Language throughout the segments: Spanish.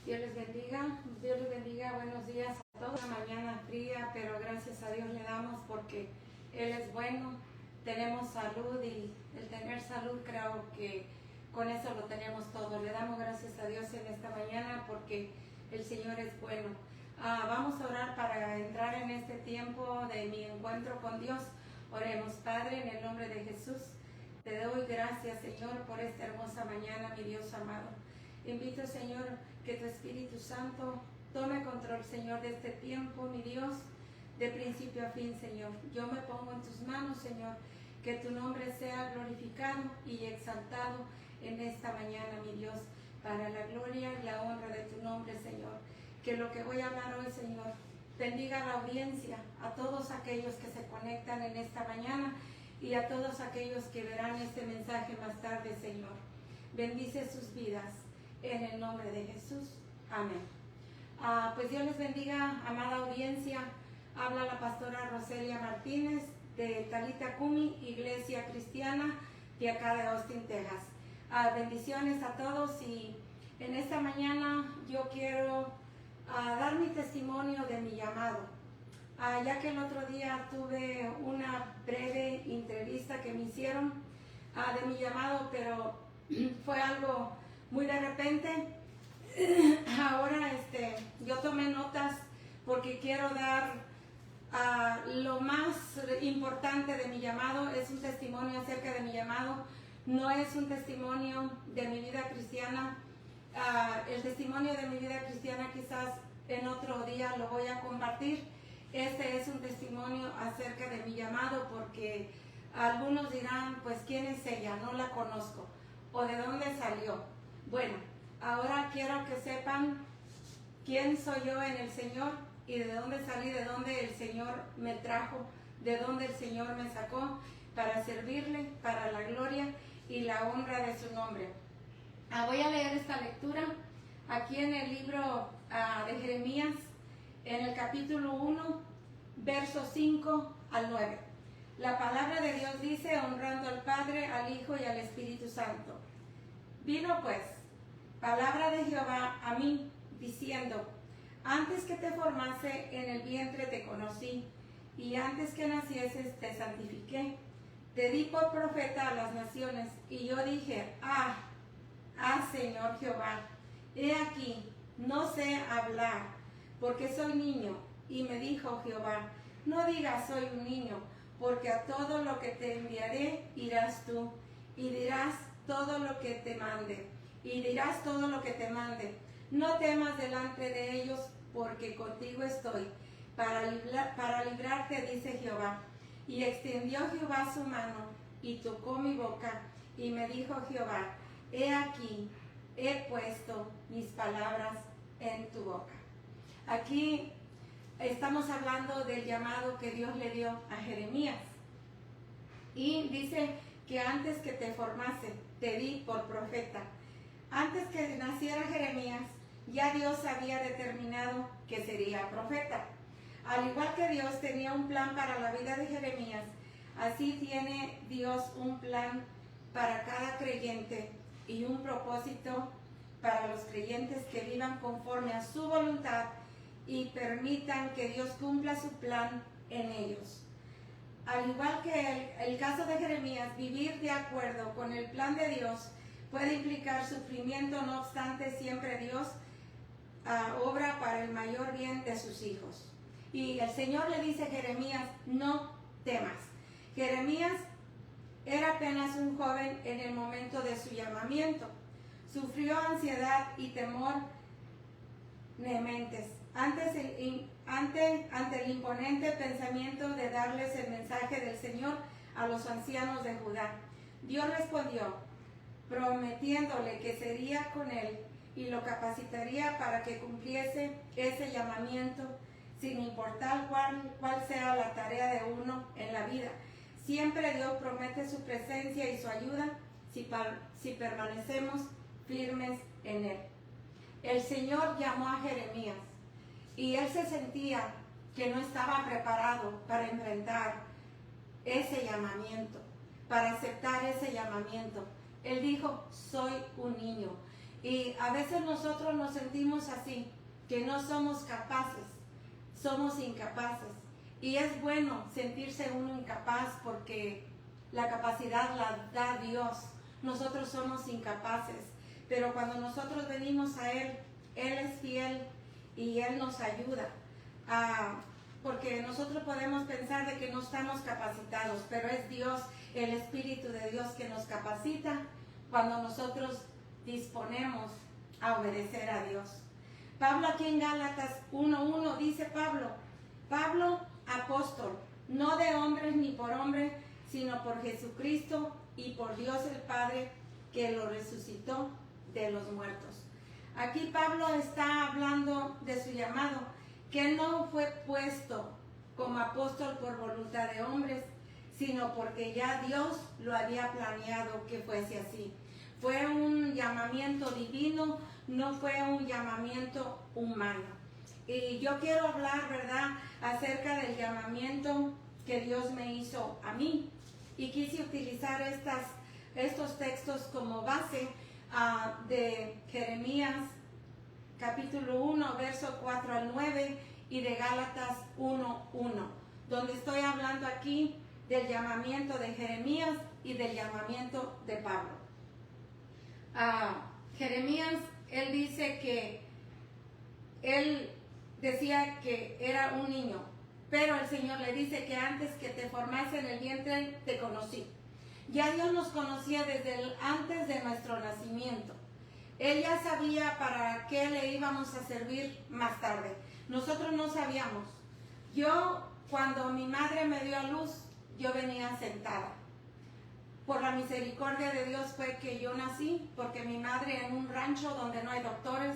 Dios les bendiga, buenos días a todos. Una mañana fría, pero gracias a Dios le damos porque Él es bueno, tenemos salud y el tener salud creo que con eso lo tenemos todo. Le damos gracias a Dios en esta mañana porque el Señor es bueno. Vamos a orar para entrar en este tiempo de mi encuentro con Dios. Oremos. Padre, en el nombre de Jesús, te doy gracias, Señor, por esta hermosa mañana, mi Dios amado. Invito, Señor, que tu Espíritu Santo tome control, Señor, de este tiempo, mi Dios, de principio a fin, Señor. Yo me pongo en tus manos, Señor, que tu nombre sea glorificado y exaltado en esta mañana, mi Dios, para la gloria y la honra de tu nombre, Señor. Que lo que voy a hablar hoy, Señor, bendiga a la audiencia, a todos aquellos que se conectan en esta mañana y a todos aquellos que verán este mensaje más tarde, Señor. Bendice sus vidas. En el nombre de Jesús. Amén. Pues Dios les bendiga, amada audiencia. Habla la pastora Roselia Martínez de Talita Kumi, Iglesia Cristiana de acá de Austin, Texas. Bendiciones a todos y en esta mañana yo quiero dar mi testimonio de mi llamado. Ya que el otro día tuve una breve entrevista que me hicieron de mi llamado, pero fue algo muy de repente. Ahora yo tomé notas porque quiero dar lo más importante de mi llamado. Es un testimonio acerca de mi llamado, no es un testimonio de mi vida cristiana. El testimonio de mi vida cristiana quizás en otro día lo voy a compartir. Este es un testimonio acerca de mi llamado porque algunos dirán, pues ¿quién es ella? No la conozco. ¿O de dónde salió? Bueno, ahora quiero que sepan quién soy yo en el Señor y de dónde salí, de dónde el Señor me trajo, de dónde el Señor me sacó para servirle, para la gloria y la honra de su nombre. Voy a leer esta lectura aquí en el libro de Jeremías, en el capítulo 1, versos 5 al 9. La palabra de Dios dice, honrando al Padre, al Hijo y al Espíritu Santo. Vino pues palabra de Jehová a mí, diciendo, antes que te formase en el vientre te conocí, y antes que nacieses te santifiqué. Te di por profeta a las naciones, y yo dije, Señor Jehová, he aquí, no sé hablar, porque soy niño. Y me dijo Jehová, no digas soy un niño, porque a todo lo que te enviaré irás tú, y dirás todo lo que te mande. No temas delante de ellos, porque contigo estoy, para librarte, dice Jehová. Y extendió Jehová su mano, y tocó mi boca, y me dijo Jehová, he aquí, he puesto mis palabras en tu boca. Aquí estamos hablando del llamado que Dios le dio a Jeremías. Y dice que antes que te formase, te di por profeta. Antes que naciera Jeremías, ya Dios había determinado que sería profeta. Al igual que Dios tenía un plan para la vida de Jeremías, así tiene Dios un plan para cada creyente y un propósito para los creyentes que vivan conforme a su voluntad y permitan que Dios cumpla su plan en ellos. Al igual que el caso de Jeremías, vivir de acuerdo con el plan de Dios puede implicar sufrimiento, no obstante, siempre Dios obra para el mayor bien de sus hijos. Y el Señor le dice a Jeremías, no temas. Jeremías era apenas un joven en el momento de su llamamiento. Sufrió ansiedad y temor vehementes ante el imponente pensamiento de darles el mensaje del Señor a los ancianos de Judá. Dios respondió, prometiéndole que sería con él y lo capacitaría para que cumpliese ese llamamiento, sin importar cuál sea la tarea de uno en la vida. Siempre Dios promete su presencia y su ayuda si permanecemos firmes en él. El Señor llamó a Jeremías y él se sentía que no estaba preparado para enfrentar ese llamamiento, para aceptar ese llamamiento. Él dijo, soy un niño. Y a veces nosotros nos sentimos así, que no somos capaces, somos incapaces. Y es bueno sentirse uno incapaz porque la capacidad la da Dios. Nosotros somos incapaces, pero cuando nosotros venimos a Él, Él es fiel y Él nos ayuda. Porque nosotros podemos pensar de que no estamos capacitados, pero es Dios, el Espíritu de Dios que nos capacita cuando nosotros disponemos a obedecer a Dios. Pablo aquí en Gálatas 1:1 dice Pablo, apóstol, no de hombres ni por hombre, sino por Jesucristo y por Dios el Padre, que lo resucitó de los muertos. Aquí Pablo está hablando de su llamado, que no fue puesto como apóstol por voluntad de hombres, sino porque ya Dios lo había planeado que fuese así. Fue un llamamiento divino, no fue un llamamiento humano. Y yo quiero hablar, ¿verdad?, acerca del llamamiento que Dios me hizo a mí. Y quise utilizar estos textos como base de Jeremías capítulo 1, verso 4 al 9 y de Gálatas 1:1, donde estoy hablando aquí del llamamiento de Jeremías y del llamamiento de Pablo. Jeremías, él dice que él decía que era un niño, pero el Señor le dice que antes que te formase en el vientre te conocí. Ya Dios nos conocía desde antes de nuestro nacimiento. Él ya sabía para qué le íbamos a servir más tarde. Nosotros no sabíamos. Cuando mi madre me dio a luz, yo venía sentada. Por la misericordia de Dios fue que yo nací, porque mi madre en un rancho donde no hay doctores,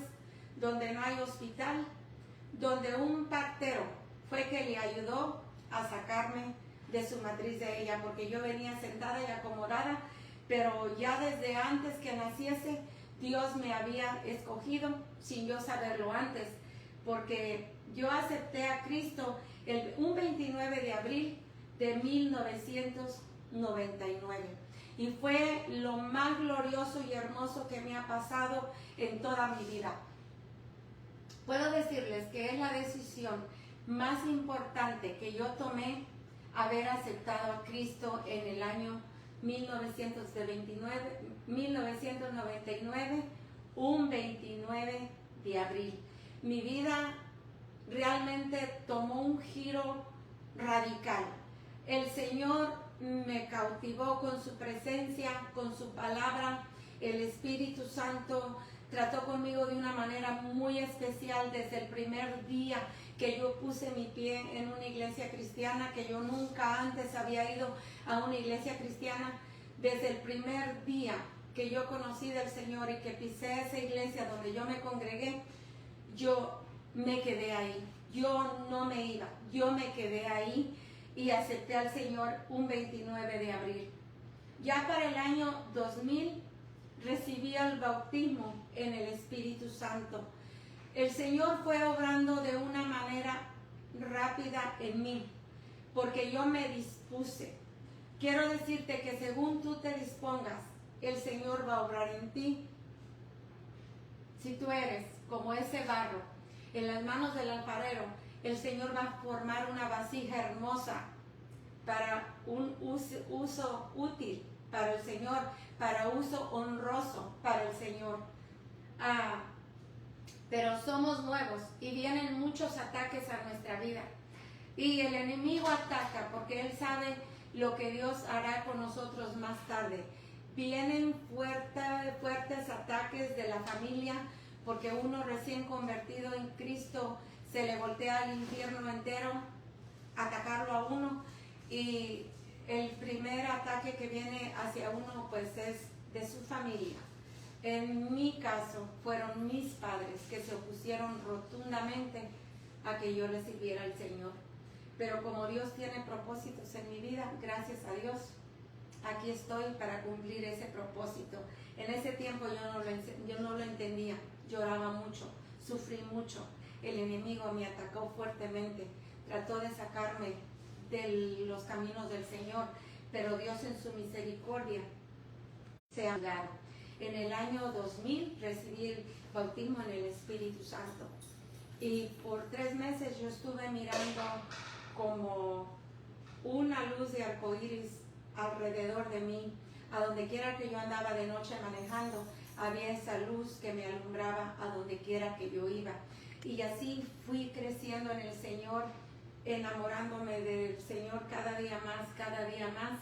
donde no hay hospital, donde un partero fue que le ayudó a sacarme de su matriz de ella, porque yo venía sentada y acomodada, pero ya desde antes que naciese, Dios me había escogido sin yo saberlo antes, porque yo acepté a Cristo un 29 de abril de 1999. Y fue lo más glorioso y hermoso que me ha pasado en toda mi vida. Puedo decirles que es la decisión más importante que yo tomé, haber aceptado a Cristo en el año 1999, un 29 de abril. Mi vida realmente tomó un giro radical. El Señor me cautivó con su presencia, con su palabra. El Espíritu Santo trató conmigo de una manera muy especial desde el primer día que yo puse mi pie en una iglesia cristiana, que yo nunca antes había ido a una iglesia cristiana. Desde el primer día que yo conocí del Señor y que pisé esa iglesia donde yo me congregué, yo me quedé ahí. Yo no me iba, yo me quedé ahí y acepté al Señor un 29 de abril. Ya para el año 2000 recibí el bautismo en el Espíritu Santo. El Señor fue obrando de una manera rápida en mí, porque yo me dispuse. Quiero decirte que según tú te dispongas, el Señor va a obrar en ti. Si tú eres como ese barro en las manos del alfarero, el Señor va a formar una vasija hermosa para un uso útil para el Señor, para uso honroso para el Señor. Pero somos nuevos y vienen muchos ataques a nuestra vida. Y el enemigo ataca porque él sabe lo que Dios hará con nosotros más tarde. Vienen fuertes ataques de la familia, porque uno recién convertido en Cristo se le voltea al infierno entero, atacarlo a uno. Y el primer ataque que viene hacia uno pues es de su familia. En mi caso fueron mis padres que se opusieron rotundamente a que yo le sirviera al Señor. Pero como Dios tiene propósitos en mi vida, gracias a Dios, aquí estoy para cumplir ese propósito. En ese tiempo yo no lo entendía, lloraba mucho, sufrí mucho. El enemigo me atacó fuertemente, trató de sacarme de los caminos del Señor, pero Dios en su misericordia se ha dado. en el año 2000 recibí el bautismo en el Espíritu Santo. Y por 3 meses yo estuve mirando como una luz de arcoíris alrededor de mí. A donde quiera que yo andaba de noche manejando, había esa luz que me alumbraba a donde quiera que yo iba. Y así fui creciendo en el Señor, enamorándome del Señor cada día más, cada día más.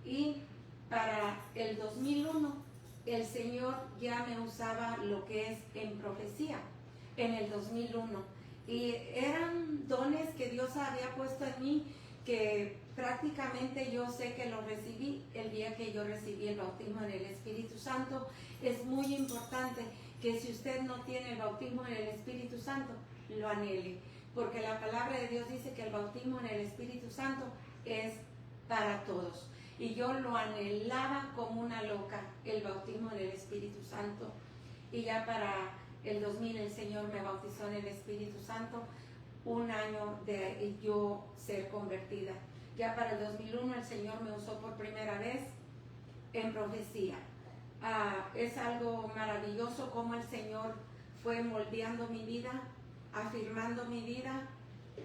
Y para el 2001, el Señor ya me usaba lo que es en profecía, en el 2001. Y eran dones que Dios había puesto en mí, que prácticamente yo sé que lo recibí el día que yo recibí el bautismo en el Espíritu Santo. Es muy importante que si usted no tiene el bautismo en el Espíritu Santo, lo anhele, porque la palabra de Dios dice que el bautismo en el Espíritu Santo es para todos. Y yo lo anhelaba como una loca, el bautismo en el Espíritu Santo. Y ya para el 2000 el Señor me bautizó en el Espíritu Santo, un año de yo ser convertida. Ya para el 2001 el Señor me usó por primera vez en profecía. Es algo maravilloso cómo el Señor fue moldeando mi vida, afirmando mi vida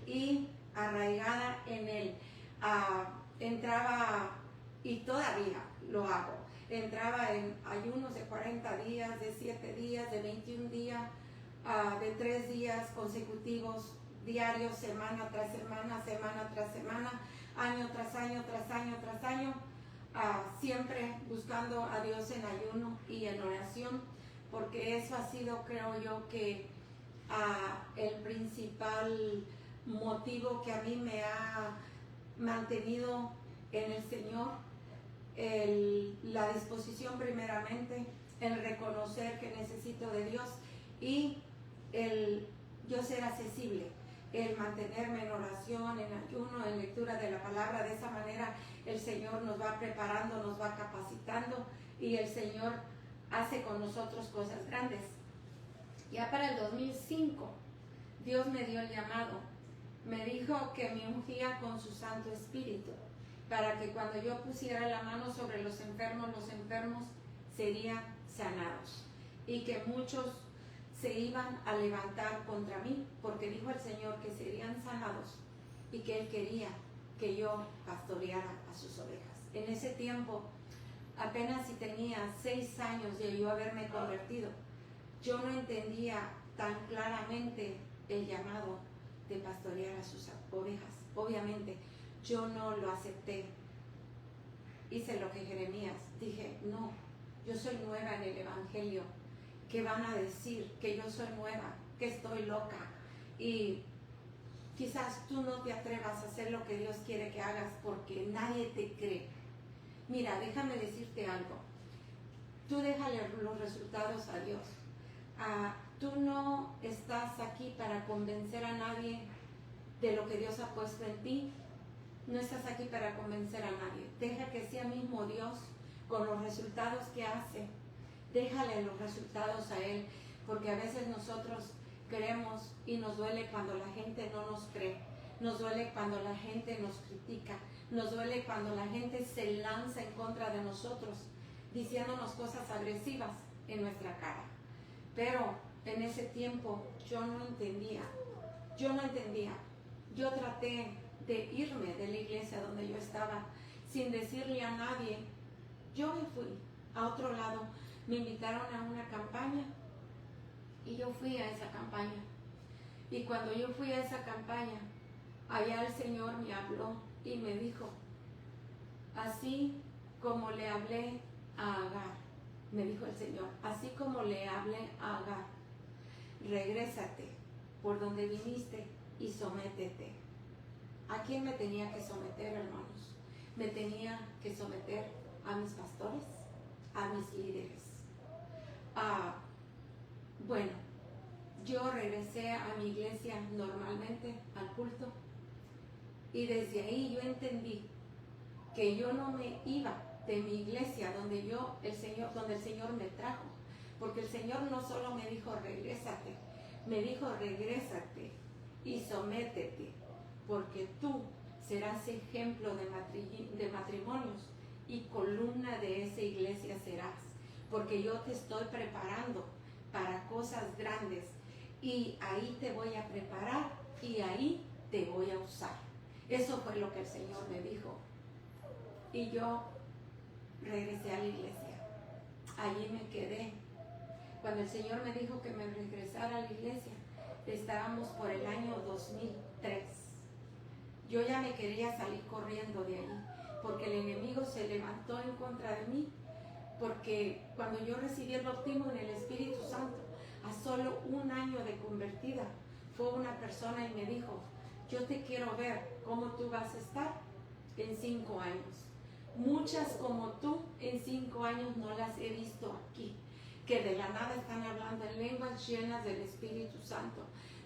y arraigada en Él. Entraba, y todavía lo hago, entraba en ayunos de 40 días, de 7 días, de 21 días, de 3 días consecutivos, diarios, semana tras semana, semana tras semana, año tras año, tras año, tras año, siempre buscando a Dios en ayuno y en oración, porque eso ha sido, creo yo, que el principal motivo que a mí me ha mantenido en el Señor, la disposición primeramente, el reconocer que necesito de Dios y el yo ser accesible, el mantenerme en oración, en ayuno, en lectura de la palabra. De esa manera el Señor nos va preparando, nos va capacitando y el Señor hace con nosotros cosas grandes. Ya para el 2005 Dios me dio el llamado, me dijo que me ungía con su Santo Espíritu, para que cuando yo pusiera la mano sobre los enfermos serían sanados, y que muchos se iban a levantar contra mí, porque dijo el Señor que serían sanados y que Él quería que yo pastoreara a sus ovejas. En ese tiempo, apenas si tenía 6 años de yo haberme convertido, yo no entendía tan claramente el llamado de pastorear a sus ovejas. Obviamente, yo no lo acepté. Hice lo que Jeremías. Dije, no, yo soy nueva en el Evangelio. ¿Qué van a decir? Que yo soy nueva, que estoy loca. Y quizás tú no te atrevas a hacer lo que Dios quiere que hagas porque nadie te cree. Mira, déjame decirte algo. Tú déjale los resultados a Dios. Tú no estás aquí para convencer a nadie de lo que Dios ha puesto en ti. No estás aquí para convencer a nadie. Deja que sea mismo Dios con los resultados que hace. Déjale los resultados a Él, porque a veces nosotros queremos y nos duele cuando la gente no nos cree. Nos duele cuando la gente nos critica. Nos duele cuando la gente se lanza en contra de nosotros, diciéndonos cosas agresivas en nuestra cara. Pero en ese tiempo yo no entendía. Yo traté de irme de la iglesia donde yo estaba sin decirle a nadie. Yo me fui a otro lado. Me invitaron a una campaña y yo fui a esa campaña. Y cuando yo fui a esa campaña, allá el Señor me habló y me dijo, así como le hablé a Agar, me dijo el Señor, así como le hablé a Agar, regrésate por donde viniste y sométete. ¿A quién me tenía que someter, hermanos? Me tenía que someter a mis pastores, a mis líderes. Bueno, yo regresé a mi iglesia normalmente, al culto, y desde ahí yo entendí que yo no me iba de mi iglesia donde el Señor me trajo, porque el Señor no solo me dijo regrésate, me dijo regrésate y sométete, porque tú serás ejemplo de matrimonios y columna de esa iglesia serás, porque yo te estoy preparando para cosas grandes y ahí te voy a preparar y ahí te voy a usar. Eso fue lo que el Señor me dijo. Y yo regresé a la iglesia. Allí me quedé. Cuando el Señor me dijo que me regresara a la iglesia, estábamos por el año 2003. Yo ya me quería salir corriendo de allí, porque el enemigo se levantó en contra de mí, porque cuando yo recibí el bautismo en el Espíritu Santo, a solo un año de convertida, fue una persona y me dijo, yo te quiero ver cómo tú vas a estar en 5 años. Muchas como tú en 5 años no las he visto aquí, que de la nada están hablando en lenguas llenas del Espíritu Santo.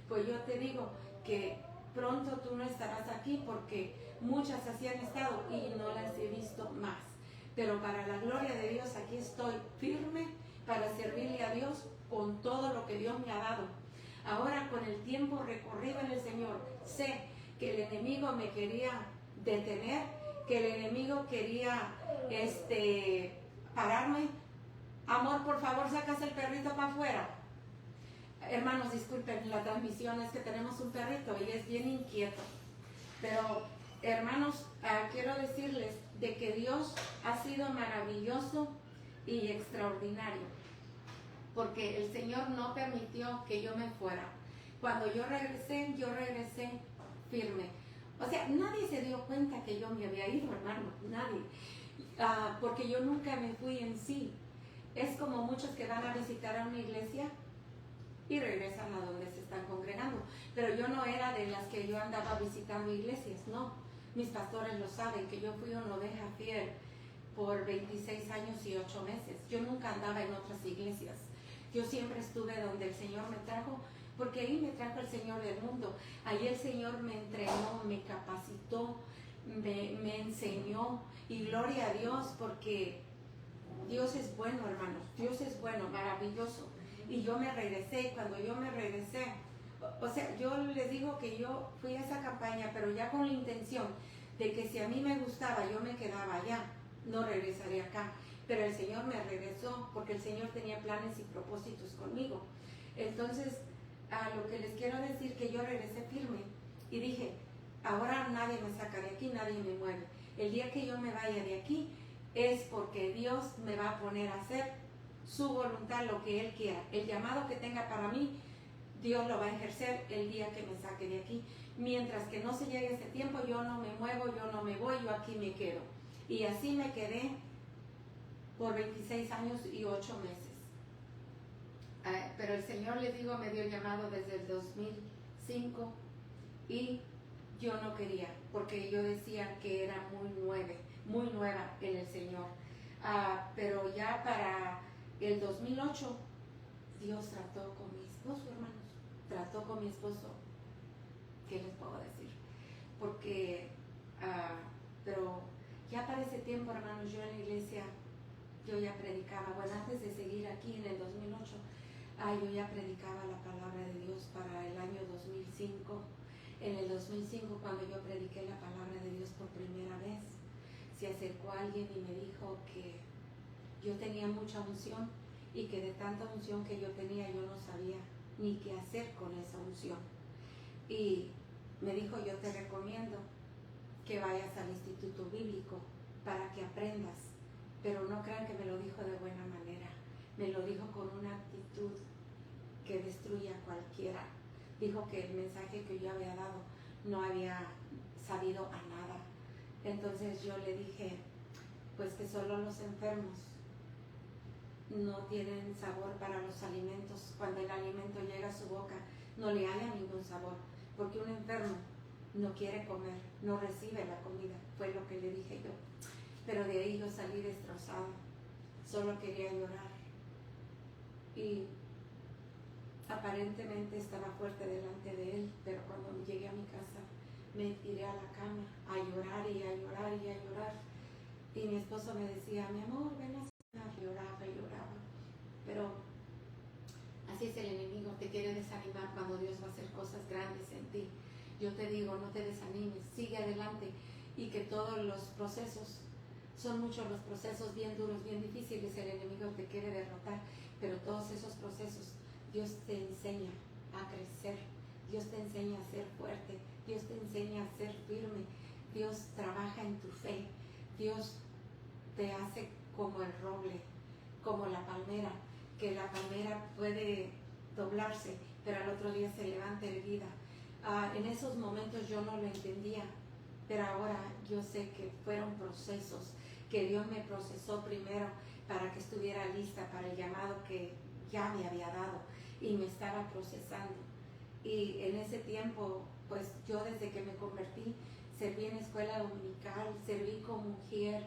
Pues yo te digo que pronto tú no estarás aquí, porque muchas así han estado y no las he visto más. Pero para la gloria de Dios aquí estoy firme para servirle a Dios con todo lo que Dios me ha dado. Ahora, con el tiempo recorrido en el Señor, sé que el enemigo me quería detener, que el enemigo quería pararme. Amor, por favor, sacas el perrito para afuera. Hermanos, disculpen la transmisión, es que tenemos un perrito y es bien inquieto. Pero, hermanos, quiero decirles de que Dios ha sido maravilloso y extraordinario, porque el Señor no permitió que yo me fuera. Cuando yo regresé firme. O sea, nadie se dio cuenta que yo me había ido, hermano, nadie. Porque yo nunca me fui en sí. Es como muchos que van a visitar a una iglesia y regresan a donde se están congregando. Pero yo no era de las que yo andaba visitando iglesias, no. Mis pastores lo saben, que yo fui una oveja fiel por 26 años y 8 meses. Yo nunca andaba en otras iglesias. Yo siempre estuve donde el Señor me trajo, porque ahí me trajo el Señor del mundo. Ahí el Señor me entrenó, me capacitó, me enseñó. Y gloria a Dios, porque Dios es bueno, hermanos. Dios es bueno, maravilloso. Y yo me regresé, y cuando yo me regresé, o sea, yo les digo que yo fui a esa campaña, pero ya con la intención de que si a mí me gustaba, yo me quedaba allá, no regresaría acá. Pero el Señor me regresó, porque el Señor tenía planes y propósitos conmigo. Entonces, a lo que les quiero decir, que yo regresé firme y dije, ahora nadie me saca de aquí, nadie me mueve. El día que yo me vaya de aquí es porque Dios me va a poner a hacer su voluntad, lo que Él quiera. El llamado que tenga para mí, Dios lo va a ejercer el día que me saque de aquí. Mientras que no se llegue ese tiempo, yo no me muevo, yo no me voy, yo aquí me quedo. Y así me quedé por 26 años y 8 meses. Pero el Señor, les digo, me dio el llamado desde el 2005 y yo no quería, porque yo decía que era muy nueva en el Señor. Pero ya para el 2008, Dios trató con mi esposo, hermanos. Trató con mi esposo. ¿Qué les puedo decir? Porque, pero ya para ese tiempo, hermanos, yo en la iglesia, yo ya predicaba. Bueno, antes de seguir aquí en el 2008, yo ya predicaba la palabra de Dios para el año 2005. En el 2005, cuando yo prediqué la palabra de Dios por primera vez, se acercó alguien y me dijo que yo tenía mucha unción y que de tanta unción que yo tenía, yo no sabía ni qué hacer con esa unción. Y me dijo, yo te recomiendo que vayas al Instituto Bíblico para que aprendas. Pero no crean que me lo dijo de buena manera. Me lo dijo con una actitud que destruye a cualquiera. Dijo que el mensaje que yo había dado no había sabido a nada. Entonces yo le dije, pues que solo los enfermos no tienen sabor para los alimentos. Cuando el alimento llega a su boca, no le haya ningún sabor, porque un enfermo no quiere comer, no recibe la comida. Fue lo que le dije yo. Pero de ahí yo salí destrozada, solo quería llorar. Y aparentemente estaba fuerte delante de él, pero cuando llegué a mi casa me tiré a la cama a llorar y a llorar y a llorar. Y mi esposo me decía, mi amor, ven a cenar. Lloraba y lloraba. Pero así es el enemigo, te quiere desanimar cuando Dios va a hacer cosas grandes en ti. Yo te digo, no te desanimes, sigue adelante y que todos los procesos Son muchos los procesos bien duros, bien difíciles, el enemigo te quiere derrotar, pero todos esos procesos Dios te enseña a crecer, Dios te enseña a ser fuerte, Dios te enseña a ser firme, Dios trabaja en tu fe, Dios te hace como el roble, como la palmera, que la palmera puede doblarse, pero al otro día se levanta erguida. En esos momentos yo no lo entendía, pero ahora yo sé que fueron procesos, que Dios me procesó primero para que estuviera lista para el llamado que ya me había dado y me estaba procesando. Y en ese tiempo, pues yo desde que me convertí, serví en escuela dominical, serví como mujer,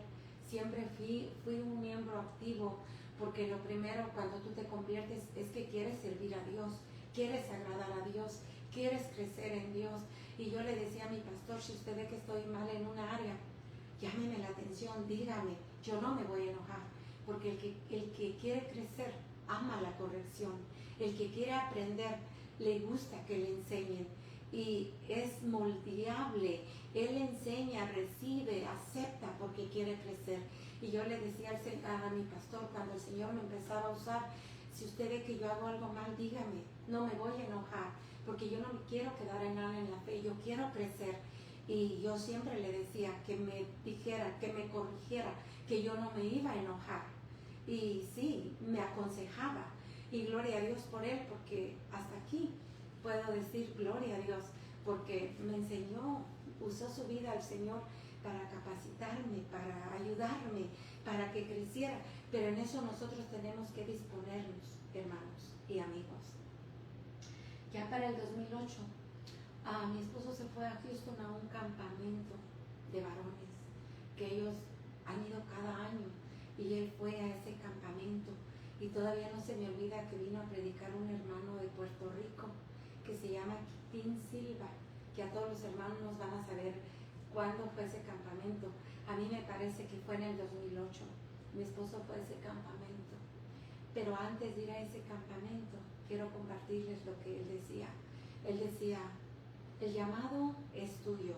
siempre fui un miembro activo, porque lo primero cuando tú te conviertes es que quieres servir a Dios, quieres agradar a Dios, quieres crecer en Dios. Y yo le decía a mi pastor, si usted ve que estoy mal en una área, llámeme la atención, dígame, yo no me voy a enojar, porque el que quiere crecer ama la corrección, el que quiere aprender le gusta que le enseñen y es moldeable, él enseña, recibe, acepta porque quiere crecer. Y yo le decía a mi pastor cuando el Señor me empezaba a usar, si usted ve que yo hago algo mal, dígame, no me voy a enojar, porque yo no me quiero quedar en nada en la fe, yo quiero crecer. Y yo siempre le decía que me dijera, que me corrigiera, que yo no me iba a enojar. Y sí, me aconsejaba. Y gloria a Dios por él, porque hasta aquí puedo decir gloria a Dios, porque me enseñó, usó su vida el Señor para capacitarme, para ayudarme, para que creciera. Pero en eso nosotros tenemos que disponernos, hermanos y amigos. Ya para el 2008, mi esposo se fue a Houston a un campamento de varones, que ellos han ido cada año, y él fue a ese campamento. Y todavía no se me olvida que vino a predicar un hermano de Puerto Rico, que se llama Quitín Silva, que a todos los hermanos nos van a saber cuándo fue ese campamento. A mí me parece que fue en el 2008. Mi esposo fue a ese campamento. Pero antes de ir a ese campamento, quiero compartirles lo que él decía. Él decía, el llamado es tuyo,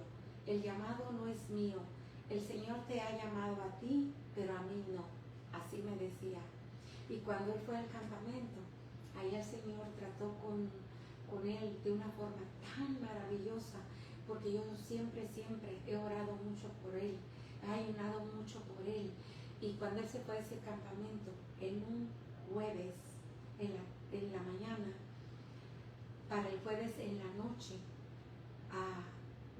el llamado no es mío. El Señor te ha llamado a ti, pero a mí no. Así me decía. Y cuando él fue al campamento, ahí el Señor trató con él de una forma tan maravillosa, porque yo siempre he orado mucho por él, he ayunado mucho por él. Y cuando él se fue a ese campamento, en un jueves, en la mañana, para el jueves en la noche,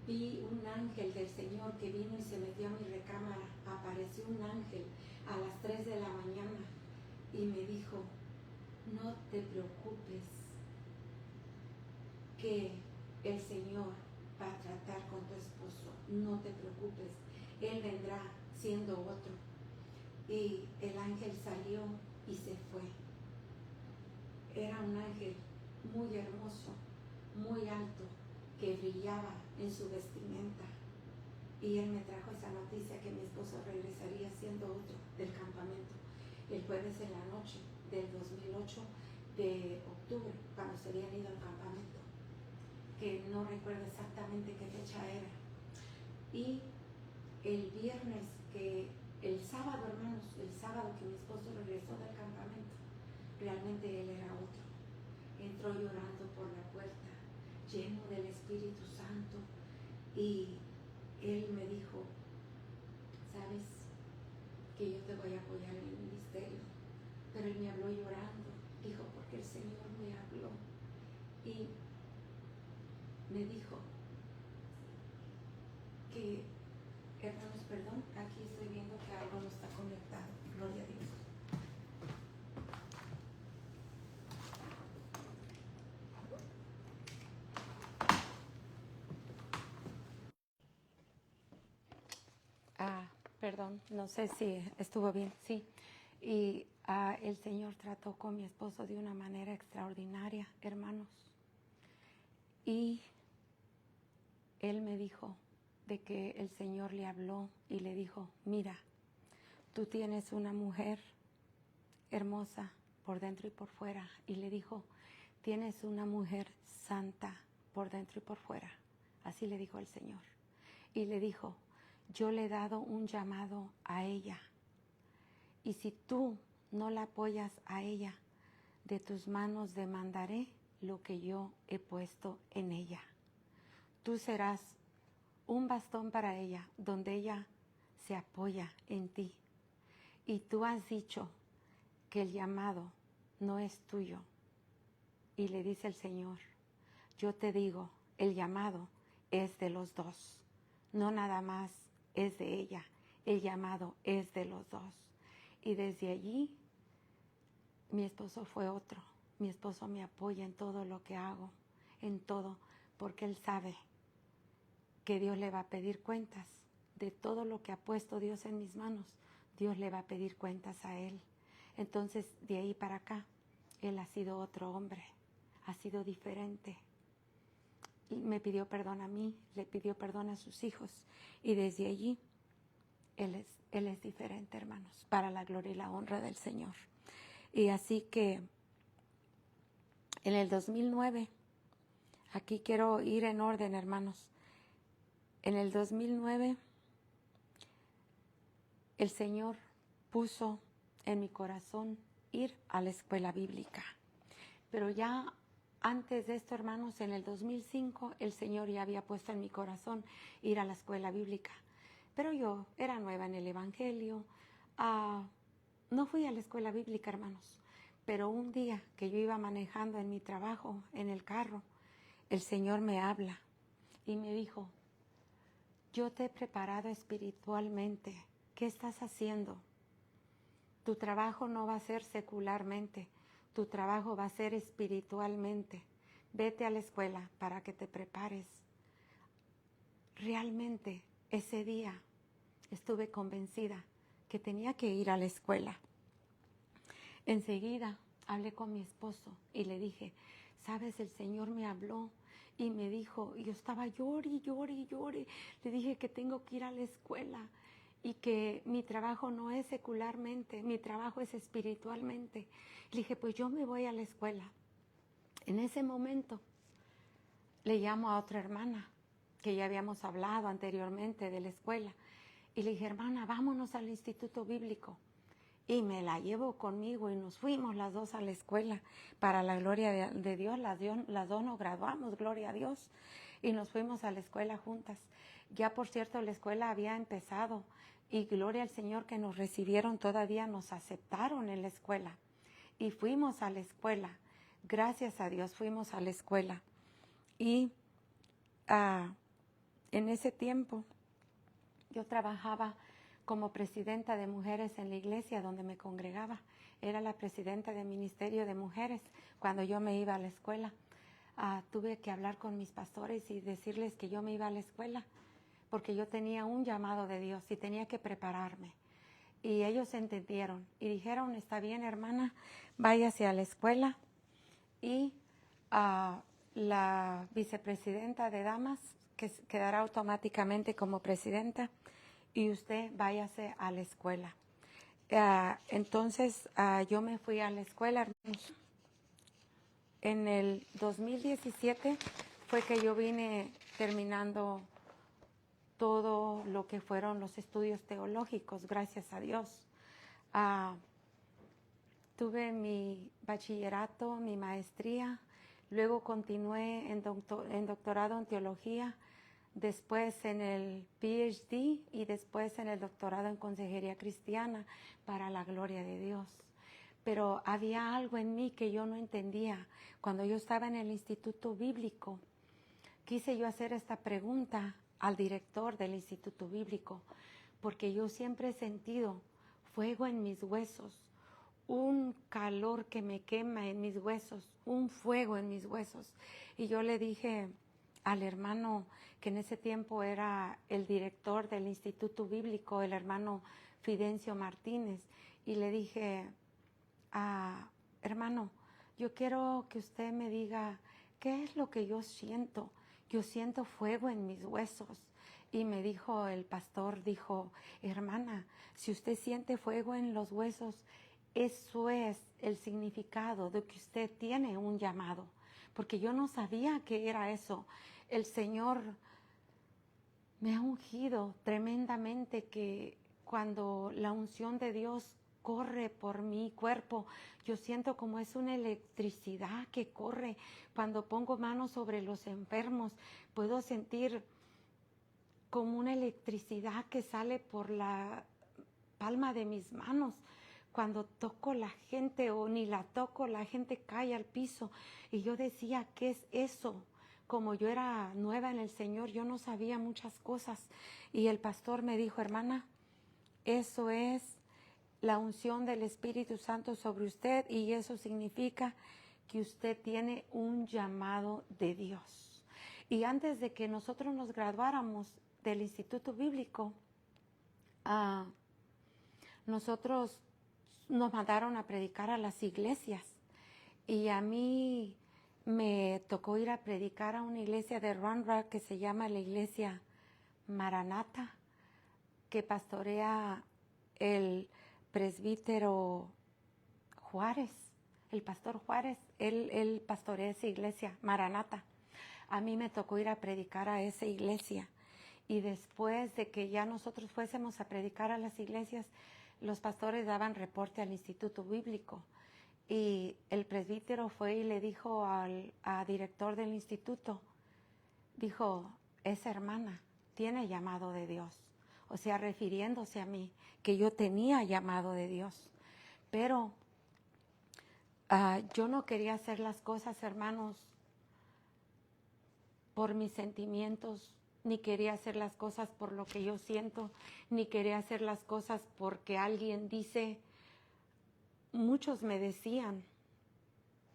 vi un ángel del Señor que vino y se metió a mi recámara. Apareció un ángel a las 3 de la mañana y me dijo, no te preocupes, que el Señor va a tratar con tu esposo, no te preocupes, él vendrá siendo otro. Y el ángel salió y se fue. Era un ángel muy hermoso, muy alto, que brillaba en su vestimenta. Y él me trajo esa noticia que mi esposo regresaría siendo otro del campamento el jueves en la noche del 2008 de octubre, cuando se habían ido al campamento, que no recuerdo exactamente qué fecha era. Y el viernes, el sábado, hermanos, el sábado que mi esposo regresó del campamento, realmente él era otro. Entró llorando por la puerta, lleno del Espíritu Santo, y él me dijo, sabes que yo te voy a apoyar en el ministerio. Pero él me habló llorando, dijo, porque el Señor me habló y me dijo que, hermanos, perdón, aquí estoy viendo que algo no está conectado, gloria a Dios. Perdón, no sé si estuvo bien, sí. Y el Señor trató con mi esposo de una manera extraordinaria, hermanos. Y él me dijo de que el Señor le habló y le dijo, mira, tú tienes una mujer hermosa por dentro y por fuera. Y le dijo, tienes una mujer santa por dentro y por fuera. Así le dijo el Señor. Y le dijo, yo le he dado un llamado a ella. Y si tú no la apoyas a ella, de tus manos demandaré lo que yo he puesto en ella. Tú serás un bastón para ella, donde ella se apoya en ti. Y tú has dicho que el llamado no es tuyo. Y le dice el Señor, yo te digo, el llamado es de los dos. No nada más es de ella, el llamado es de los dos. Y desde allí, mi esposo fue otro. Mi esposo me apoya en todo lo que hago, en todo, porque él sabe que Dios le va a pedir cuentas de todo lo que ha puesto Dios en mis manos. Dios le va a pedir cuentas a él. Entonces, de ahí para acá, él ha sido otro hombre, ha sido diferente. Y me pidió perdón a mí, le pidió perdón a sus hijos. Y desde allí, él es diferente, hermanos, para la gloria y la honra del Señor. Y así que en el 2009, aquí quiero ir en orden, hermanos. En el 2009, el Señor puso en mi corazón ir a la escuela bíblica. Pero ya antes de esto, hermanos, en el 2005, el Señor ya había puesto en mi corazón ir a la escuela bíblica. Pero yo era nueva en el Evangelio. No fui a la escuela bíblica, hermanos. Pero un día que yo iba manejando en mi trabajo, en el carro, el Señor me habla y me dijo, yo te he preparado espiritualmente. ¿Qué estás haciendo? Tu trabajo no va a ser secularmente, tu trabajo va a ser espiritualmente. Vete a la escuela para que te prepares. Realmente ese día estuve convencida que tenía que ir a la escuela. Enseguida hablé con mi esposo y le dije, sabes, el Señor me habló y me dijo, yo estaba llore. Le dije que tengo que ir a la escuela y que mi trabajo no es secularmente, mi trabajo es espiritualmente. Le dije, pues yo me voy a la escuela. En ese momento le llamo a otra hermana que ya habíamos hablado anteriormente de la escuela y le dije, hermana, vámonos al instituto bíblico. Y me la llevo conmigo y nos fuimos las dos a la escuela. Para la gloria de Dios, las dos nos graduamos, gloria a Dios. Y nos fuimos a la escuela juntas. Ya, por cierto, la escuela había empezado. Y gloria al Señor que nos recibieron, todavía nos aceptaron en la escuela. Y fuimos a la escuela. Gracias a Dios fuimos a la escuela. Y en ese tiempo yo trabajaba como presidenta de mujeres en la iglesia donde me congregaba. Era la presidenta del ministerio de mujeres cuando yo me iba a la escuela. Tuve que hablar con mis pastores y decirles que yo me iba a la escuela porque yo tenía un llamado de Dios y tenía que prepararme. Y ellos entendieron y dijeron, está bien, hermana, váyase a la escuela. Y la vicepresidenta de damas, que quedará automáticamente como presidenta, y usted váyase a la escuela. Entonces yo me fui a la escuela, hermanos. En el 2017 fue que yo vine terminando todo lo que fueron los estudios teológicos, gracias a Dios. Tuve mi bachillerato, mi maestría, luego continué en doctorado en teología, después en el PhD y después en el doctorado en consejería cristiana, para la gloria de Dios. Pero había algo en mí que yo no entendía. Cuando yo estaba en el instituto bíblico, quise yo hacer esta pregunta al director del instituto bíblico, porque yo siempre he sentido fuego en mis huesos, un calor que me quema en mis huesos, un fuego en mis huesos. Y yo le dije al hermano que en ese tiempo era el director del instituto bíblico, el hermano Fidencio Martínez, y le dije, hermano, yo quiero que usted me diga qué es lo que yo siento. Yo siento fuego en mis huesos. Y me dijo el pastor, dijo, hermana, si usted siente fuego en los huesos, eso es el significado de que usted tiene un llamado. Porque yo no sabía qué era eso. El Señor me ha ungido tremendamente, que cuando la unción de Dios corre por mi cuerpo, yo siento como es una electricidad que corre. Cuando pongo manos sobre los enfermos, puedo sentir como una electricidad que sale por la palma de mis manos. Cuando toco la gente o ni la toco, la gente cae al piso. Y yo decía, ¿qué es eso? Como yo era nueva en el Señor, yo no sabía muchas cosas. Y el pastor me dijo, hermana, eso es la unción del Espíritu Santo sobre usted, y eso significa que usted tiene un llamado de Dios. Y antes de que nosotros nos graduáramos del Instituto Bíblico, nosotros nos mandaron a predicar a las iglesias, y a mí me tocó ir a predicar a una iglesia de Round Rock que se llama la iglesia Maranata, que pastorea el presbítero Juárez, el pastor Juárez. Él pastorea esa iglesia Maranata. A mí me tocó ir a predicar a esa iglesia, y después de que ya nosotros fuésemos a predicar a las iglesias, los pastores daban reporte al Instituto Bíblico, y el presbítero fue y le dijo al director del instituto, dijo, esa hermana tiene llamado de Dios. O sea, refiriéndose a mí, que yo tenía llamado de Dios. Pero yo no quería hacer las cosas, hermanos, por mis sentimientos, ni quería hacer las cosas por lo que yo siento, ni quería hacer las cosas porque alguien dice. Muchos me decían,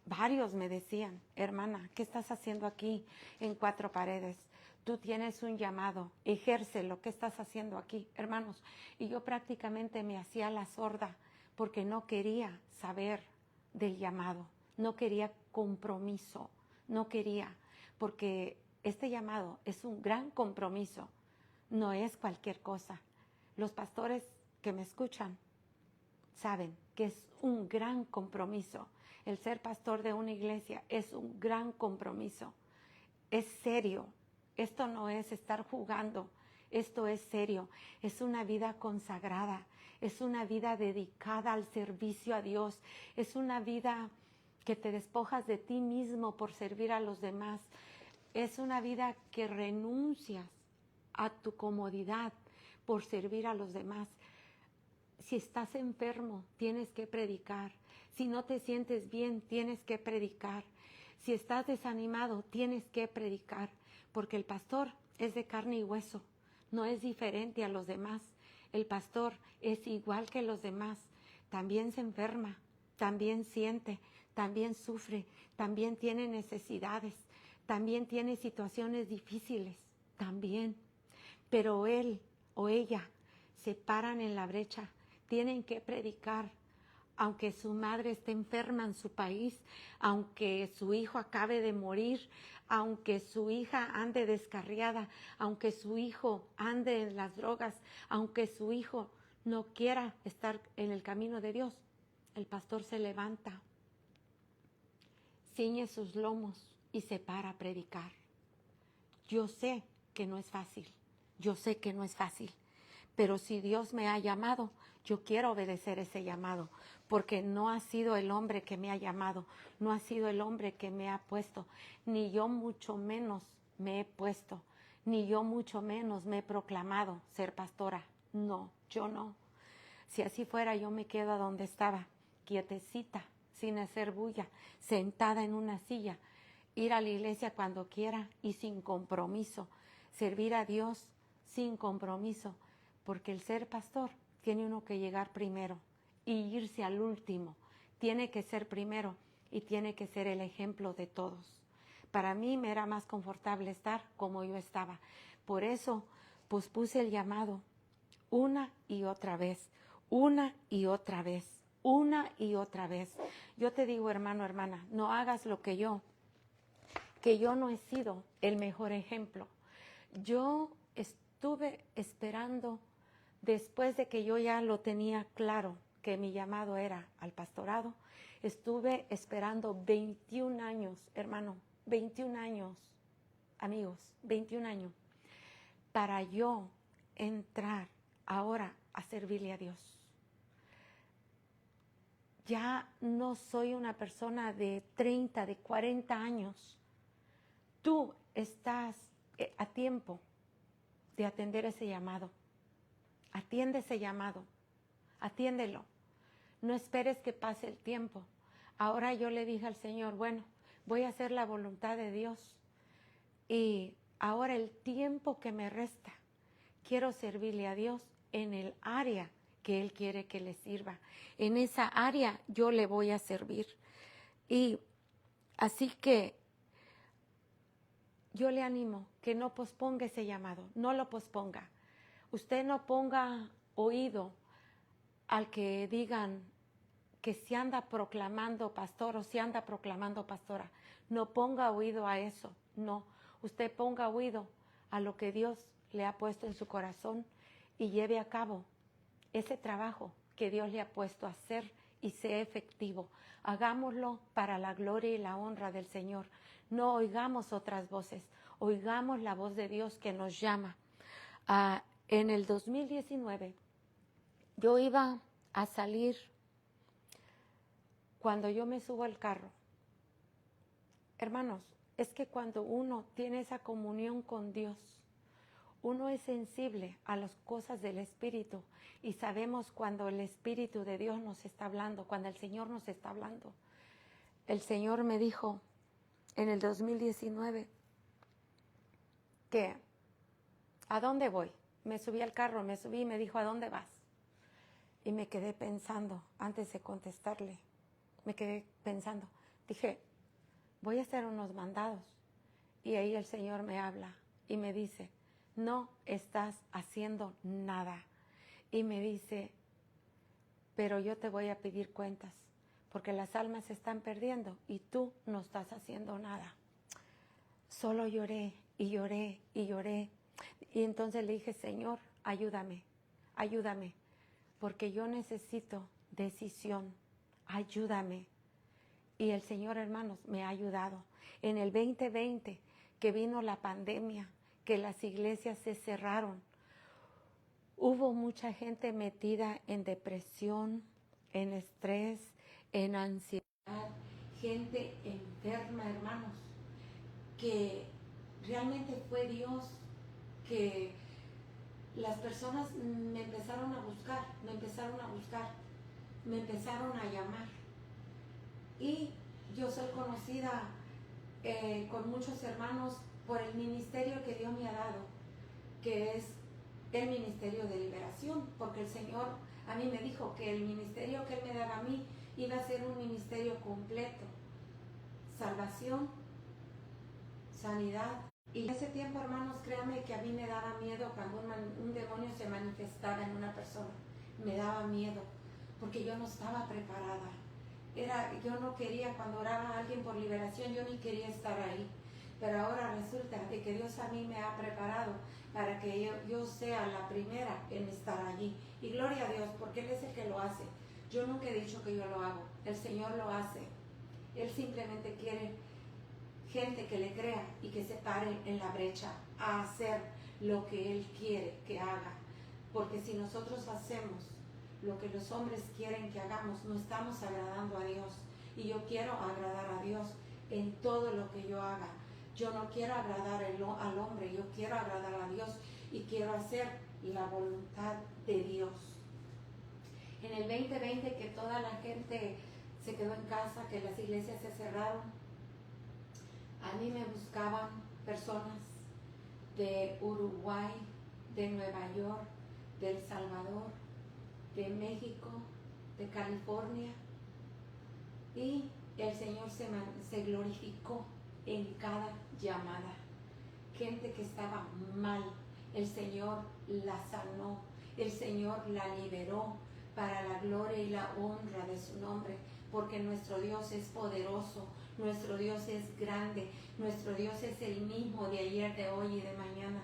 varios me decían, hermana, ¿qué estás haciendo aquí en cuatro paredes? Tú tienes un llamado, ejércelo, ¿qué estás haciendo aquí, hermanos? Y yo prácticamente me hacía la sorda porque no quería saber del llamado, no quería compromiso, no quería, porque este llamado es un gran compromiso, no es cualquier cosa. Los pastores que me escuchan saben que es un gran compromiso. El ser pastor de una iglesia es un gran compromiso. Es serio. Esto no es estar jugando. Esto es serio. Es una vida consagrada. Es una vida dedicada al servicio a Dios. Es una vida que te despojas de ti mismo por servir a los demás. Es una vida que renuncias a tu comodidad por servir a los demás. Si estás enfermo, tienes que predicar. Si no te sientes bien, tienes que predicar. Si estás desanimado, tienes que predicar. Porque el pastor es de carne y hueso, no es diferente a los demás. El pastor es igual que los demás. También se enferma, también siente, también sufre, también tiene necesidades, también tiene situaciones difíciles, también. Pero él o ella se paran en la brecha. Tienen que predicar, aunque su madre esté enferma en su país, aunque su hijo acabe de morir, aunque su hija ande descarriada, aunque su hijo ande en las drogas, aunque su hijo no quiera estar en el camino de Dios. El pastor se levanta, ciñe sus lomos y se para a predicar. Yo sé que no es fácil, yo sé que no es fácil. Pero si Dios me ha llamado, yo quiero obedecer ese llamado, porque no ha sido el hombre que me ha llamado, no ha sido el hombre que me ha puesto, ni yo mucho menos me he puesto, ni yo mucho menos me he proclamado ser pastora. No, yo no. Si así fuera, yo me quedo a donde estaba, quietecita, sin hacer bulla, sentada en una silla, ir a la iglesia cuando quiera y sin compromiso, servir a Dios sin compromiso. Porque el ser pastor tiene uno que llegar primero y irse al último. Tiene que ser primero y tiene que ser el ejemplo de todos. Para mí me era más confortable estar como yo estaba. Por eso pospuse el llamado una y otra vez, una y otra vez, una y otra vez. Yo te digo, hermano, hermana, no hagas lo que yo no he sido el mejor ejemplo. Yo estuve esperando. Después de que yo ya lo tenía claro, que mi llamado era al pastorado, estuve esperando 21 años, hermano, 21 años, amigos, 21 años, para yo entrar ahora a servirle a Dios. Ya no soy una persona de 30, de 40 años. Tú estás a tiempo de atender ese llamado. Atiende ese llamado. Atiéndelo. No esperes que pase el tiempo. Ahora yo le dije al Señor, bueno, voy a hacer la voluntad de Dios. Y ahora el tiempo que me resta, quiero servirle a Dios en el área que Él quiere que le sirva. En esa área yo le voy a servir. Y así que yo le animo que no posponga ese llamado, no lo posponga. Usted no ponga oído al que digan que se anda proclamando pastor o se anda proclamando pastora. No ponga oído a eso, no. Usted ponga oído a lo que Dios le ha puesto en su corazón y lleve a cabo ese trabajo que Dios le ha puesto a hacer y sea efectivo. Hagámoslo para la gloria y la honra del Señor. No oigamos otras voces, oigamos la voz de Dios que nos llama. En el 2019 yo iba a salir. Cuando yo me subo al carro, hermanos, es que cuando uno tiene esa comunión con Dios, uno es sensible a las cosas del Espíritu y sabemos cuando el Espíritu de Dios nos está hablando, cuando el Señor nos está hablando. El Señor me dijo en el 2019 que, ¿a dónde voy? Me subí al carro, me subí y me dijo, ¿a dónde vas? Y me quedé pensando antes de contestarle. Me quedé pensando, dije, voy a hacer unos mandados. Y ahí el Señor me habla y me dice, no estás haciendo nada. Y me dice, pero yo te voy a pedir cuentas, porque las almas se están perdiendo y tú no estás haciendo nada. Solo lloré y lloré y lloré. Y entonces le dije, Señor, ayúdame, ayúdame, porque yo necesito decisión. Ayúdame. Y el Señor, hermanos, me ha ayudado. En el 2020, que vino la pandemia, que las iglesias se cerraron, hubo mucha gente metida en depresión, en estrés, en ansiedad, gente enferma, hermanos, que realmente fue Dios que las personas me empezaron a buscar, me empezaron a llamar. Y yo soy conocida con muchos hermanos por el ministerio que Dios me ha dado, que es el ministerio de liberación, porque el Señor a mí me dijo que el ministerio que Él me daba a mí iba a ser un ministerio completo, salvación, sanidad. Y en ese tiempo, hermanos, créanme que a mí me daba miedo cuando un demonio se manifestaba en una persona. Me daba miedo, porque yo no estaba preparada. Yo no quería, cuando oraba a alguien por liberación, yo ni quería estar ahí. Pero ahora resulta de que Dios a mí me ha preparado para que yo sea la primera en estar allí. Y gloria a Dios, porque Él es el que lo hace. Yo nunca he dicho que yo lo hago, el Señor lo hace. Él simplemente quiere gente que le crea y que se pare en la brecha a hacer lo que Él quiere que haga. Porque si nosotros hacemos lo que los hombres quieren que hagamos, no estamos agradando a Dios. Y yo quiero agradar a Dios en todo lo que yo haga. Yo no quiero agradar al hombre, yo quiero agradar a Dios y quiero hacer la voluntad de Dios. En el 2020, que toda la gente se quedó en casa, que las iglesias se cerraron, a mí me buscaban personas de Uruguay, de Nueva York, de El Salvador, de México, de California, y el Señor se glorificó en cada llamada. Gente que estaba mal, el Señor la sanó, el Señor la liberó para la gloria y la honra de su nombre, porque nuestro Dios es poderoso, nuestro Dios es grande, nuestro Dios es el mismo de ayer, de hoy y de mañana.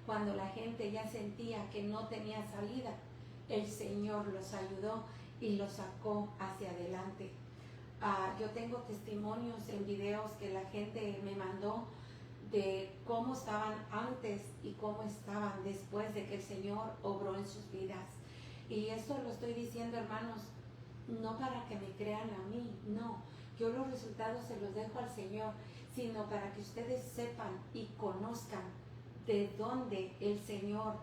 Cuando la gente ya sentía que no tenía salida, el Señor los ayudó y los sacó hacia adelante. Yo tengo testimonios en videos que la gente me mandó de cómo estaban antes y cómo estaban después de que el Señor obró en sus vidas. Y esto lo estoy diciendo, hermanos, no para que me crean a mí, no. Yo los resultados se los dejo al Señor, sino para que ustedes sepan y conozcan de dónde el Señor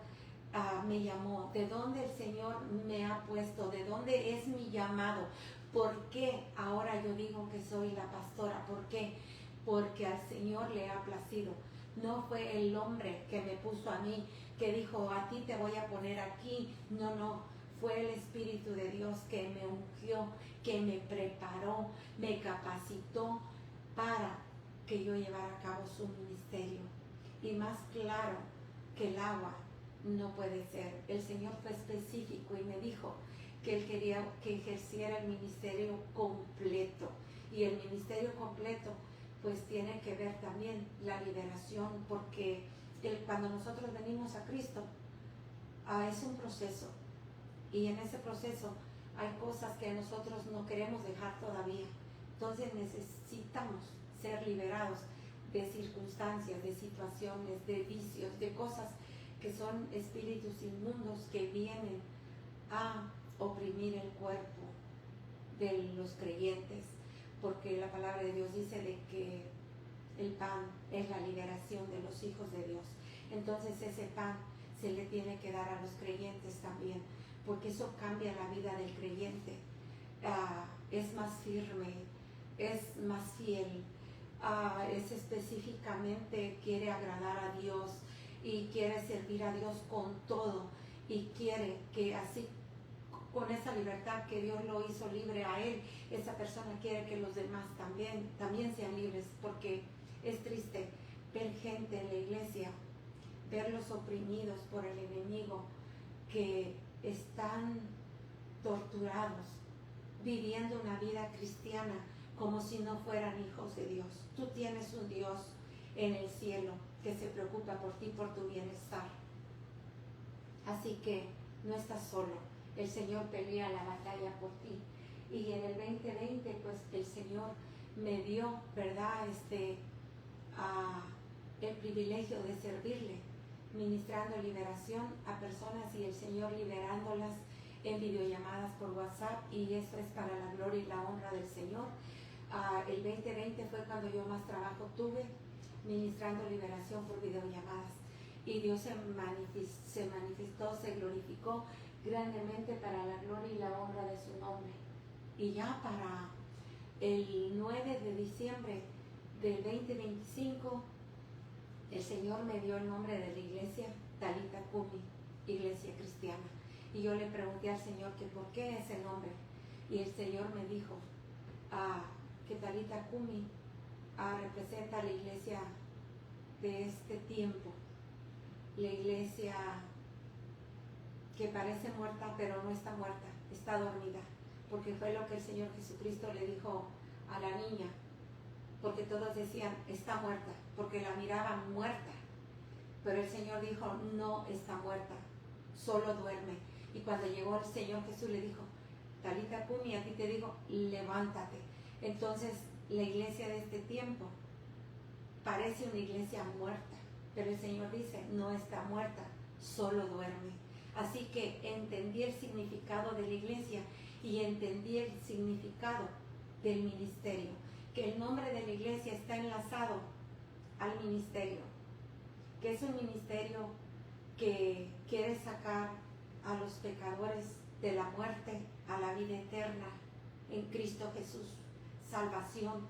me llamó, de dónde el Señor me ha puesto, de dónde es mi llamado. ¿Por qué ahora yo digo que soy la pastora? ¿Por qué? Porque al Señor le ha placido. No fue el hombre que me puso a mí, que dijo, a ti te voy a poner aquí. No, no, fue el Espíritu de Dios que me ungió, que me preparó, me capacitó para que yo llevara a cabo su ministerio. Y más claro que el agua no puede ser. El Señor fue específico y me dijo que Él quería que ejerciera el ministerio completo. Y el ministerio completo pues tiene que ver también la liberación, porque cuando nosotros venimos a Cristo es un proceso, y en ese proceso hay cosas que nosotros no queremos dejar todavía. Entonces necesitamos ser liberados de circunstancias, de situaciones, de vicios, de cosas que son espíritus inmundos que vienen a oprimir el cuerpo de los creyentes, porque la palabra de Dios dice de que el pan es la liberación de los hijos de Dios. Entonces ese pan se le tiene que dar a los creyentes también, porque eso cambia la vida del creyente. Es más firme, es más fiel, es específicamente, quiere agradar a Dios y quiere servir a Dios con todo, y quiere que así, con esa libertad que Dios lo hizo libre a él, esa persona quiere que los demás también sean libres, porque es triste ver gente en la iglesia, verlos oprimidos por el enemigo, que están torturados, viviendo una vida cristiana como si no fueran hijos de Dios. Tú tienes un Dios en el cielo que se preocupa por ti, por tu bienestar. Así que no estás solo. El Señor pelea la batalla por ti. Y en el 2020, pues el Señor me dio, ¿verdad?, el privilegio de servirle, ministrando liberación a personas, y el Señor liberándolas en videollamadas por WhatsApp, y eso es para la gloria y la honra del Señor. El 2020 fue cuando yo más trabajo tuve ministrando liberación por videollamadas, y Dios se manifestó, se glorificó grandemente para la gloria y la honra de su nombre. Y ya para el 9 de diciembre del 2025, el Señor me dio el nombre de la iglesia, Talitha Kumi, Iglesia Cristiana. Y yo le pregunté al Señor que por qué ese nombre. Y el Señor me dijo que Talitha Kumi representa la iglesia de este tiempo, la iglesia que parece muerta, pero no está muerta, está dormida, porque fue lo que el Señor Jesucristo le dijo a la niña, porque todos decían, está muerta, porque la miraban muerta, pero el Señor dijo, no está muerta, solo duerme. Y cuando llegó el Señor Jesús le dijo, Talitha Kumi, a ti te digo, levántate. Entonces la iglesia de este tiempo parece una iglesia muerta, pero el Señor dice, no está muerta, solo duerme. Así que entendí el significado de la iglesia y entendí el significado del ministerio, que el nombre de la iglesia está enlazado al ministerio, que es un ministerio que quiere sacar a los pecadores de la muerte a la vida eterna en Cristo Jesús, salvación.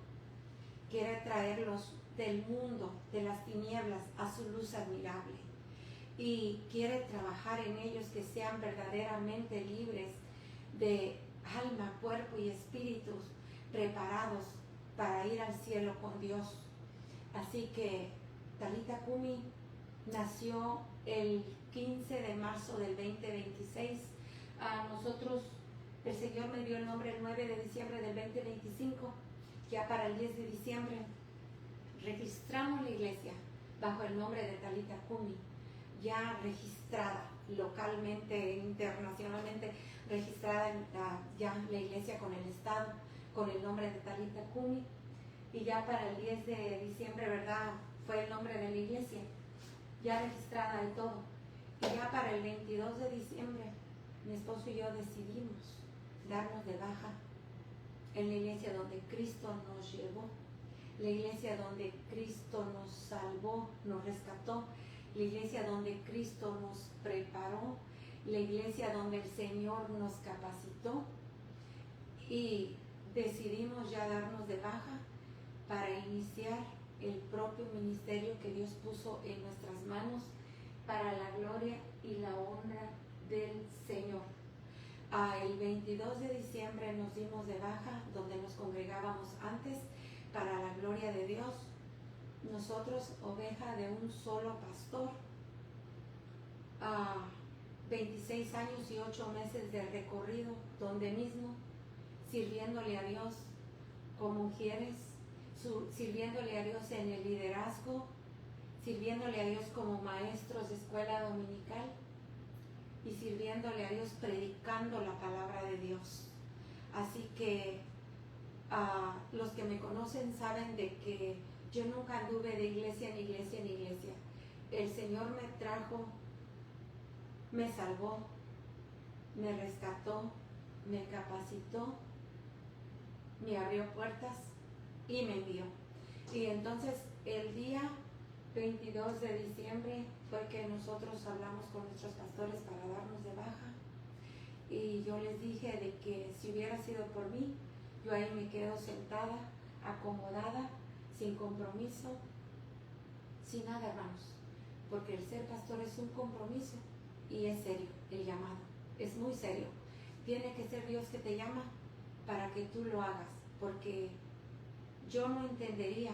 Quiere traerlos del mundo, de las tinieblas, a su luz admirable. Y quiere trabajar en ellos que sean verdaderamente libres de alma, cuerpo y espíritus, preparados para ir al cielo con Dios. Así que Talitha Kumi nació el 15 de marzo del 2026. A nosotros, el Señor me dio el nombre el 9 de diciembre del 2025. Ya para el 10 de diciembre registramos la iglesia bajo el nombre de Talitha Kumi, ya registrada localmente, internacionalmente registrada ya la iglesia con el Estado, con el nombre de Talitha Kumi. Y ya para el 10 de diciembre, ¿verdad?, fue el nombre de la iglesia, ya registrada y todo. Y ya para el 22 de diciembre, mi esposo y yo decidimos darnos de baja en la iglesia donde Cristo nos llevó, la iglesia donde Cristo nos salvó, nos rescató, la iglesia donde Cristo nos preparó, la iglesia donde el Señor nos capacitó, y decidimos ya darnos de baja para iniciar el propio ministerio que Dios puso en nuestras manos para la gloria y la honra del Señor. El 22 de diciembre nos dimos de baja donde nos congregábamos antes para la gloria de Dios. Nosotros, oveja de un solo pastor, 26 años y 8 meses de recorrido donde mismo, sirviéndole a Dios como mujeres, sirviéndole a Dios en el liderazgo, sirviéndole a Dios como maestros de escuela dominical y sirviéndole a Dios predicando la palabra de Dios. Así que los que me conocen saben de que yo nunca anduve de iglesia en iglesia en iglesia. El Señor me trajo, me salvó, me rescató, me capacitó, me abrió puertas y me envió. Y entonces el día 22 de diciembre fue que nosotros hablamos con nuestros pastores para darnos de baja, y yo les dije de que si hubiera sido por mí, yo ahí me quedo sentada, acomodada, sin compromiso, sin nada, hermanos, porque el ser pastor es un compromiso y es serio, el llamado es muy serio. Tiene que ser Dios que te llama para que tú lo hagas, porque yo no entendería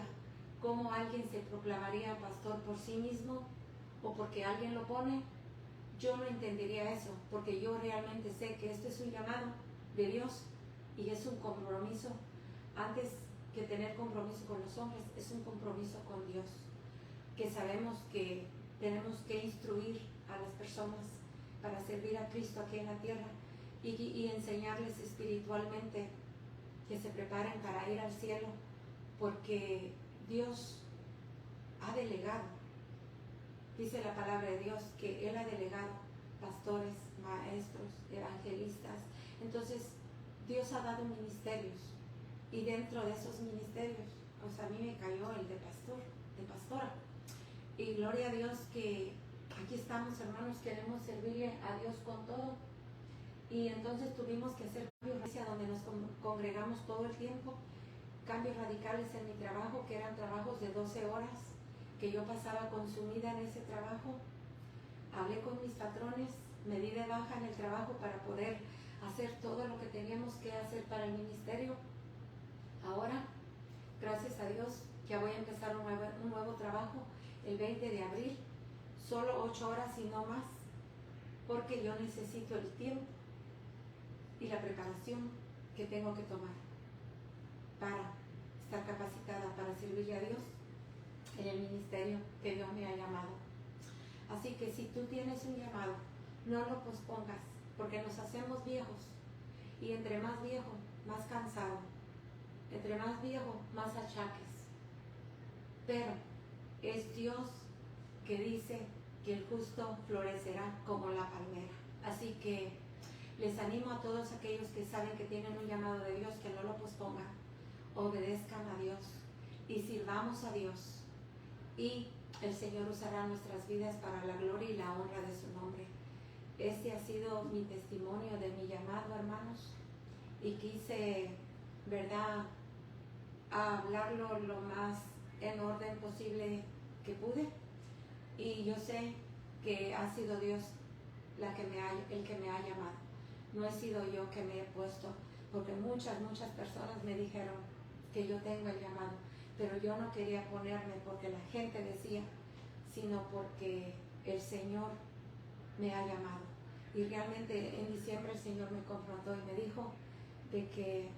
cómo alguien se proclamaría pastor por sí mismo o porque alguien lo pone. Yo no entendería eso, porque yo realmente sé que esto es un llamado de Dios y es un compromiso. Antes que tener compromiso con los hombres, es un compromiso con Dios, que sabemos que tenemos que instruir a las personas para servir a Cristo aquí en la tierra y enseñarles espiritualmente que se preparen para ir al cielo, porque Dios ha delegado, dice la palabra de Dios, que Él ha delegado pastores, maestros, evangelistas. Entonces Dios ha dado ministerios, y dentro de esos ministerios, pues a mí me cayó el de pastor, de pastora, y gloria a Dios que aquí estamos, hermanos, queremos servirle a Dios con todo. Y entonces tuvimos que hacer cambios hacia donde nos congregamos todo el tiempo, cambios radicales en mi trabajo, que eran trabajos de 12 horas, que yo pasaba consumida en ese trabajo. Hablé con mis patrones, me di de baja en el trabajo para poder hacer todo lo que teníamos que hacer para el ministerio. Ahora, gracias a Dios, ya voy a empezar un nuevo trabajo el 20 de abril, solo 8 horas y no más, porque yo necesito el tiempo y la preparación que tengo que tomar para estar capacitada para servirle a Dios en el ministerio que Dios me ha llamado. Así que si tú tienes un llamado, no lo pospongas, porque nos hacemos viejos, y entre más viejo, más cansado, entre más viejo, más achaques. Pero es Dios que dice que el justo florecerá como la palmera. Así que les animo a todos aquellos que saben que tienen un llamado de Dios, que no lo pospongan, obedezcan a Dios y sirvamos a Dios, y el Señor usará nuestras vidas para la gloria y la honra de su nombre. Este ha sido mi testimonio de mi llamado, hermanos, y quise, ¿verdad?, hablarlo lo más en orden posible que pude, y yo sé que ha sido Dios el que me ha llamado. No he sido yo que me he puesto, porque muchas personas me dijeron que yo tengo el llamado, pero yo no quería ponerme porque la gente decía, sino porque el Señor me ha llamado. Y realmente en diciembre el Señor me confrontó y me dijo de que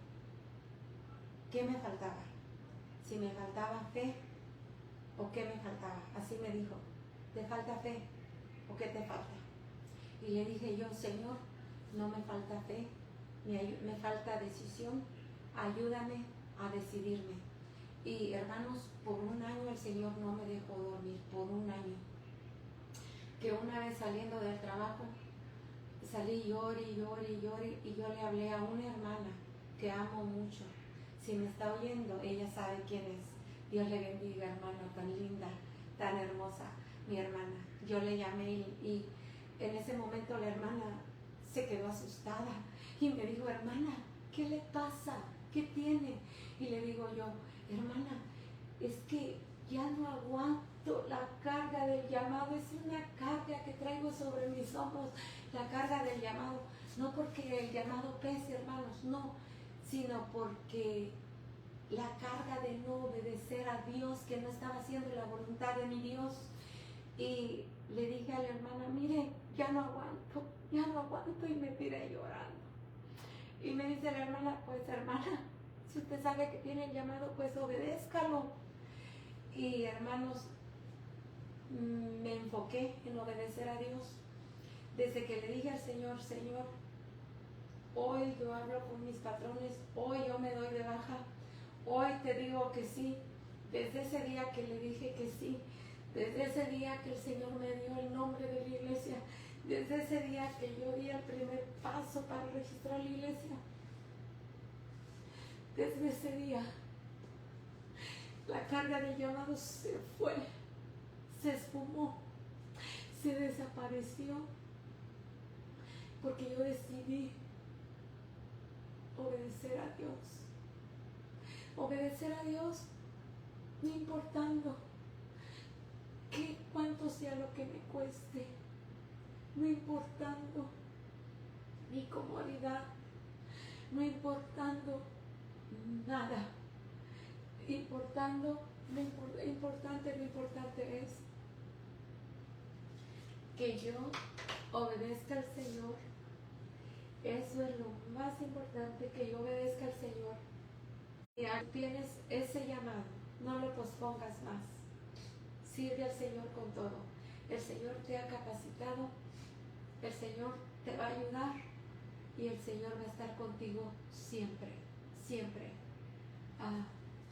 ¿qué me faltaba? Si me faltaba fe o qué me faltaba. Así me dijo, ¿te falta fe o qué te falta? Y le dije yo, Señor, no me falta fe, me falta decisión, ayúdame a decidirme. Y hermanos, por un año el Señor no me dejó dormir, por un año. Que una vez saliendo del trabajo, salí llore y yo le hablé a una hermana que amo mucho. Si me está oyendo, ella sabe quién es. Dios le bendiga, hermana, tan linda, tan hermosa, mi hermana. Yo le llamé y en ese momento la hermana se quedó asustada y me dijo, hermana, ¿qué le pasa? ¿Qué tiene? Y le digo yo, hermana, es que ya no aguanto la carga del llamado, es una carga que traigo sobre mis hombros, la carga del llamado, no porque el llamado pese, hermanos, no, sino porque la carga de no obedecer a Dios, que no estaba haciendo la voluntad de mi Dios. Y le dije a la hermana, mire, ya no aguanto, y me tiré llorando. Y me dice la hermana, pues hermana, si usted sabe que tiene el llamado, pues obedézcalo. Y hermanos, me enfoqué en obedecer a Dios. Desde que le dije al Señor, Señor, hoy yo hablo con mis patrones, hoy yo me doy de baja, hoy te digo que sí. Desde ese día que le dije que sí, desde ese día que el Señor me dio el nombre de la iglesia, desde ese día que yo di el primer paso para registrar la iglesia, desde ese día la carga de llamados se fue, se esfumó, se desapareció, porque yo decidí obedecer a Dios. Obedecer a Dios, no importando cuánto sea lo que me cueste, no importando mi comodidad, no importando nada, lo importante es que yo obedezca al Señor. Eso es lo más importante, que yo obedezca al Señor. Y tienes ese llamado, no lo pospongas más. Sirve al Señor con todo. El Señor te ha capacitado, el Señor te va a ayudar y el Señor va a estar contigo siempre, siempre.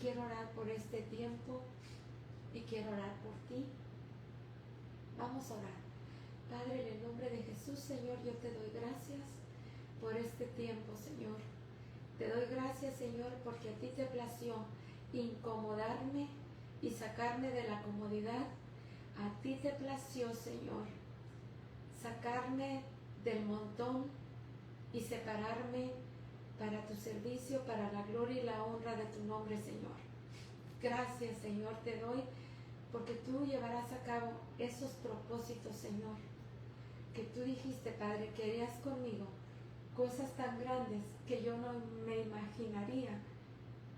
Quiero orar por este tiempo y quiero orar por ti. Vamos a orar. Padre, en el nombre de Jesús, Señor, yo te doy gracias por este tiempo, Señor. Te doy gracias, Señor, porque a ti te plació incomodarme y sacarme de la comodidad. A ti te plació, Señor, sacarme del montón y separarme para tu servicio, para la gloria y la honra de tu nombre, Señor. Gracias, Señor, te doy, porque tú llevarás a cabo esos propósitos, Señor, que tú dijiste, Padre, que harías conmigo cosas tan grandes que yo no me imaginaría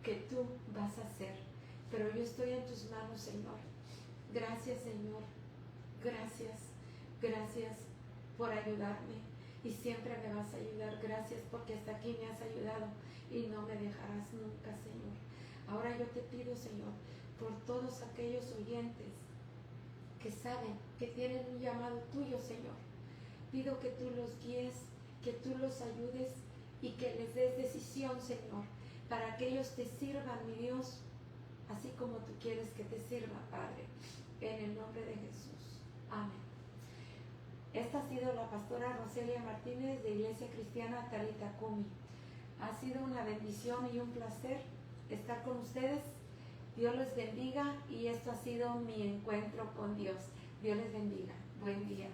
que tú vas a hacer. Pero yo estoy en tus manos, Señor. Gracias, Señor. Gracias por ayudarme. Y siempre me vas a ayudar. Gracias porque hasta aquí me has ayudado y no me dejarás nunca, Señor. Ahora yo te pido, Señor, por todos aquellos oyentes que saben que tienen un llamado tuyo, Señor. Pido que tú los guíes, que tú los ayudes y que les des decisión, Señor, para que ellos te sirvan, mi Dios, así como tú quieres que te sirva, Padre, en el nombre de Jesús. Amén. Esta ha sido la pastora Roselia Martínez de Iglesia Cristiana Talita Kumi. Ha sido una bendición y un placer estar con ustedes. Dios les bendiga y esto ha sido mi encuentro con Dios. Dios les bendiga. Buen día.